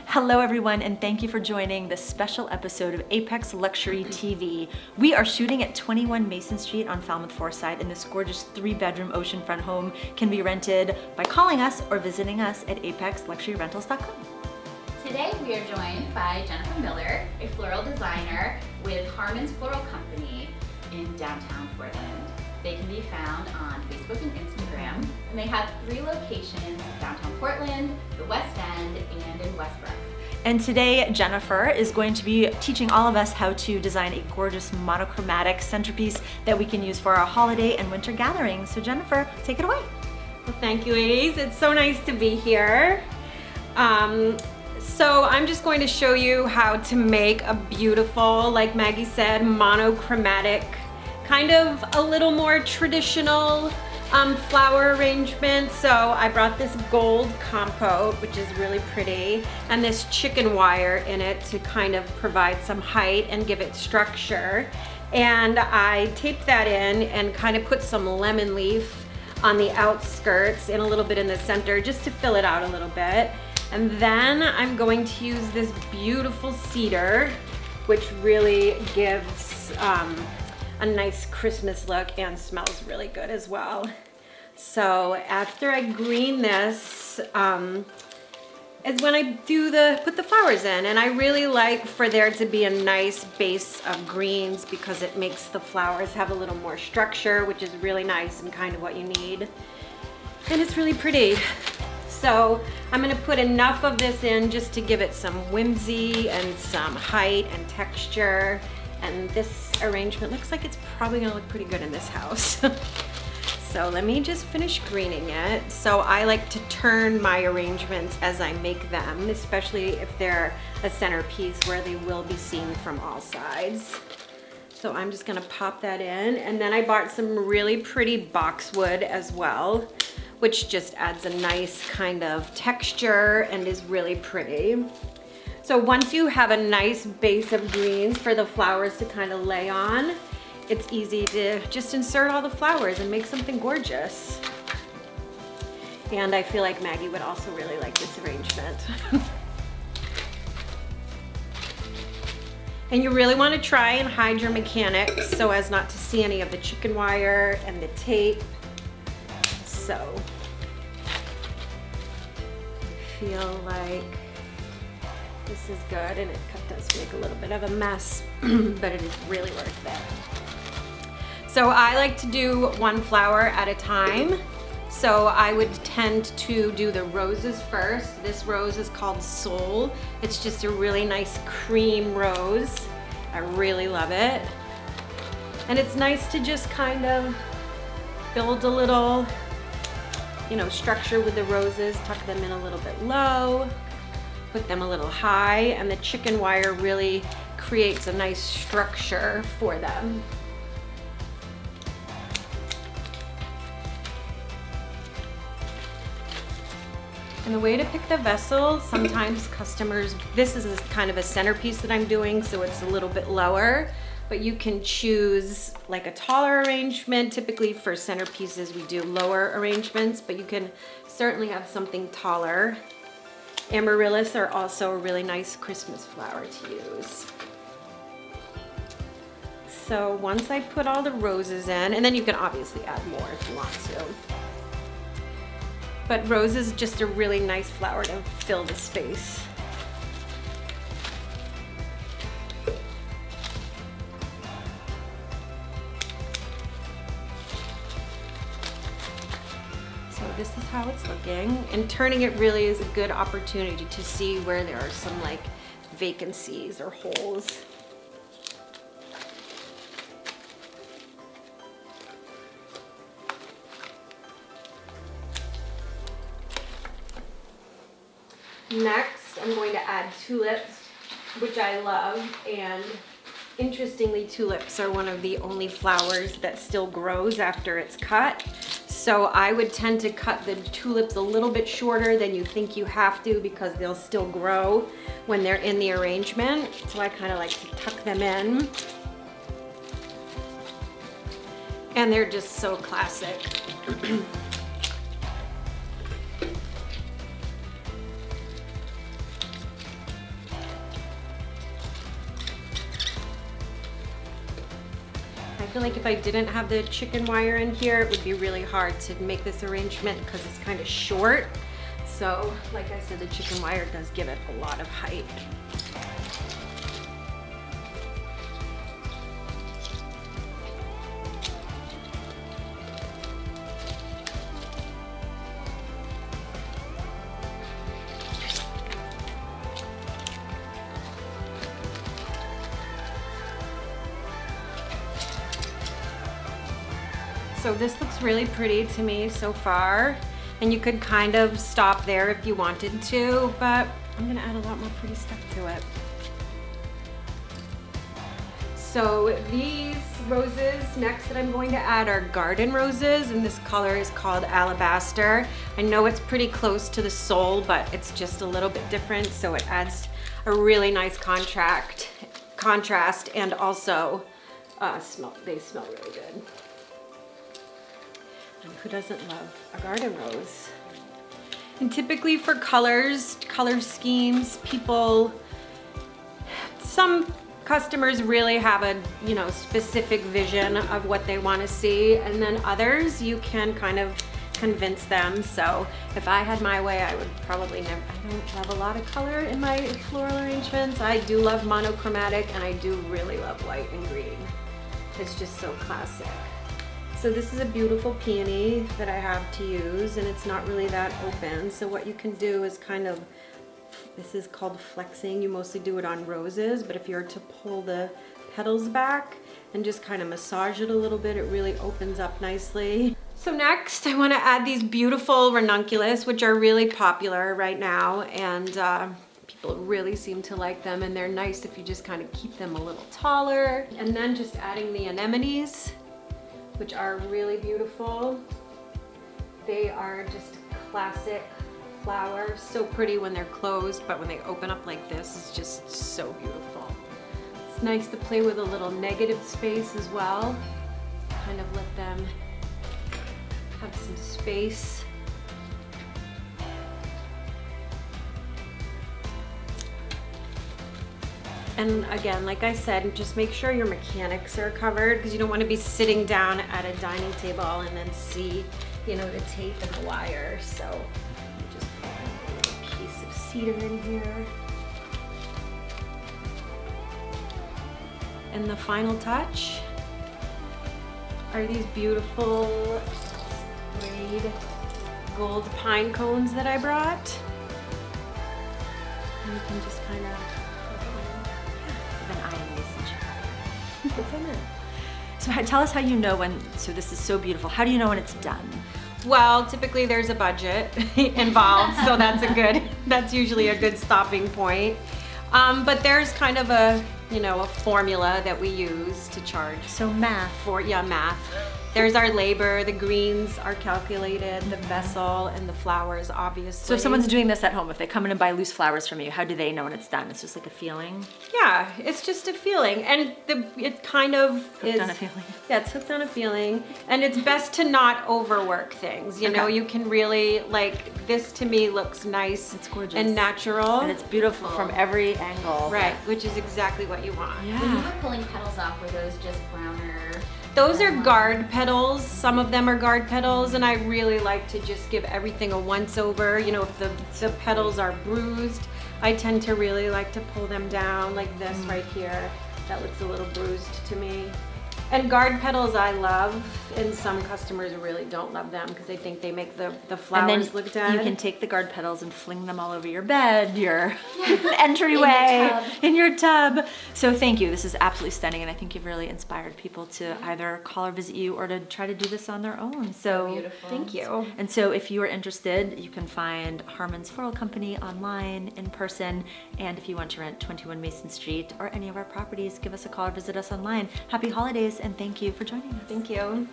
Hello everyone, and thank you for joining this special episode of Apex Luxury TV. We are shooting at 21 Mason Street on Falmouth Forsyth, and this gorgeous 3-bedroom oceanfront home can be rented by calling us or visiting us at apexluxuryrentals.com. Today we are joined by Jennifer Miller, a floral designer with Harmon's Floral Company in downtown Portland. They can be found on Facebook and Instagram, and they have 3 locations: downtown Portland, the West End, and in Westbrook. And today Jennifer is going to be teaching all of us how to design a gorgeous monochromatic centerpiece that we can use for our holiday and winter gatherings. So Jennifer, take it away. Well, thank you, ladies. It's so nice to be here. So I'm just going to show you how to make a beautiful, like Maggie said, monochromatic, kind of a little more traditional flower arrangement. So I brought this gold compote, which is really pretty, and this chicken wire in it to kind of provide some height and give it structure. And I taped that in and kind of put some lemon leaf on the outskirts and a little bit in the center just to fill it out a little bit. And then I'm going to use this beautiful cedar, which really gives a nice Christmas look and smells really good as well. So after I green this is when I put the flowers in, and I really like for there to be a nice base of greens because it makes the flowers have a little more structure, which is really nice and kind of what you need. And it's really pretty. So I'm gonna put enough of this in just to give it some whimsy and some height and texture. And this arrangement looks like it's probably gonna look pretty good in this house. So let me just finish greening it. So I like to turn my arrangements as I make them, especially if they're a centerpiece where they will be seen from all sides. So I'm just gonna pop that in. And then I bought some really pretty boxwood as well, which just adds a nice kind of texture and is really pretty. So once you have a nice base of greens for the flowers to kind of lay on, it's easy to just insert all the flowers and make something gorgeous. And I feel like Maggie would also really like this arrangement. And you really want to try and hide your mechanics so as not to see any of the chicken wire and the tape. So I feel like this is good, and it does make a little bit of a mess, but it is really worth it. So I like to do one flower at a time. So I would tend to do the roses first. This rose is called Soul. It's just a really nice cream rose. I really love it. And it's nice to just kind of build a little, structure with the roses, tuck them in a little bit low, put them a little high, and the chicken wire really creates a nice structure for them. And the way to pick the vessel, sometimes customers, this is kind of a centerpiece that I'm doing, so it's a little bit lower, but you can choose like a taller arrangement. Typically for centerpieces, we do lower arrangements, but you can certainly have something taller. Amaryllis are also a really nice Christmas flower to use. So once I put all the roses in, and then you can obviously add more if you want to. But rose is just a really nice flower to fill the space. So this is how it's looking, and turning it really is a good opportunity to see where there are some like vacancies or holes. Next, I'm going to add tulips, which I love, and interestingly, tulips are one of the only flowers that still grows after it's cut. So I would tend to cut the tulips a little bit shorter than you think you have to because they'll still grow when they're in the arrangement. So I kind of like to tuck them in. And they're just so classic. feel like if I didn't have the chicken wire in here, it would be really hard to make this arrangement because it's kind of short. So, like I said, the chicken wire does give it a lot of height. So this looks really pretty to me so far, and you could kind of stop there if you wanted to, but I'm gonna add a lot more pretty stuff to it. So these roses next that I'm going to add are garden roses, and this color is called Alabaster. I know it's pretty close to the Soul, but it's just a little bit different, so it adds a really nice contrast, and also they smell really good. And who doesn't love a garden rose? And typically for color schemes, some customers really have a specific vision of what they want to see, and then others you can kind of convince them. So if I had my way, I would probably never, I don't love a lot of color in my floral arrangements. I do love monochromatic, and I do really love white and green. It's just so classic. So this is a beautiful peony that I have to use, and it's not really that open. So what you can do is this is called flexing. You mostly do it on roses, but if you were to pull the petals back and just kind of massage it a little bit, it really opens up nicely. So next I want to add these beautiful ranunculus, which are really popular right now, and people really seem to like them, and they're nice if you just kind of keep them a little taller. And then just adding the anemones, which are really beautiful. They are just classic flowers. So pretty when they're closed, but when they open up like this, it's just so beautiful. It's nice to play with a little negative space as well. Kind of let them have some space. And again, like I said, just make sure your mechanics are covered, because you don't want to be sitting down at a dining table and then see, the tape and the wire. So just put a little piece of cedar in here. And the final touch are these beautiful sprayed gold pine cones that I brought. And you can just kind of So tell us how you know when, so this is so beautiful, how do you know when it's done? Well, typically there's a budget involved, so that's usually a good stopping point. But there's kind of a formula that we use to charge. So math. Math. There's our labor, the greens are calculated, the vessel, and the flowers, obviously. So if someone's doing this at home, if they come in and buy loose flowers from you, how do they know when it's done? It's just like a feeling? Yeah, it's just a feeling. And it kind of hooked on a feeling. Yeah, it's hooked on a feeling. And it's best to not overwork things. You know, you can really, this to me looks nice. It's gorgeous. And natural. And it's beautiful from every angle. Right, which is exactly what you want. Yeah. When you were pulling petals off, were those just browner? Those are guard petals. Some of them are guard petals, and I really like to just give everything a once over. If the petals are bruised, I tend to really like to pull them down like this right here. That looks a little bruised to me. And guard petals I love, and some customers really don't love them because they think they make the flowers look dead. You can take the guard petals and fling them all over your bed, your entryway, in your tub. So thank you. This is absolutely stunning, and I think you've really inspired people to either call or visit you or to try to do this on their own. So beautiful. Thank you. And so if you are interested, you can find Harmon's Floral Company online, in person, and if you want to rent 21 Mason Street or any of our properties, give us a call or visit us online. Happy holidays, and thank you for joining us. Thank you.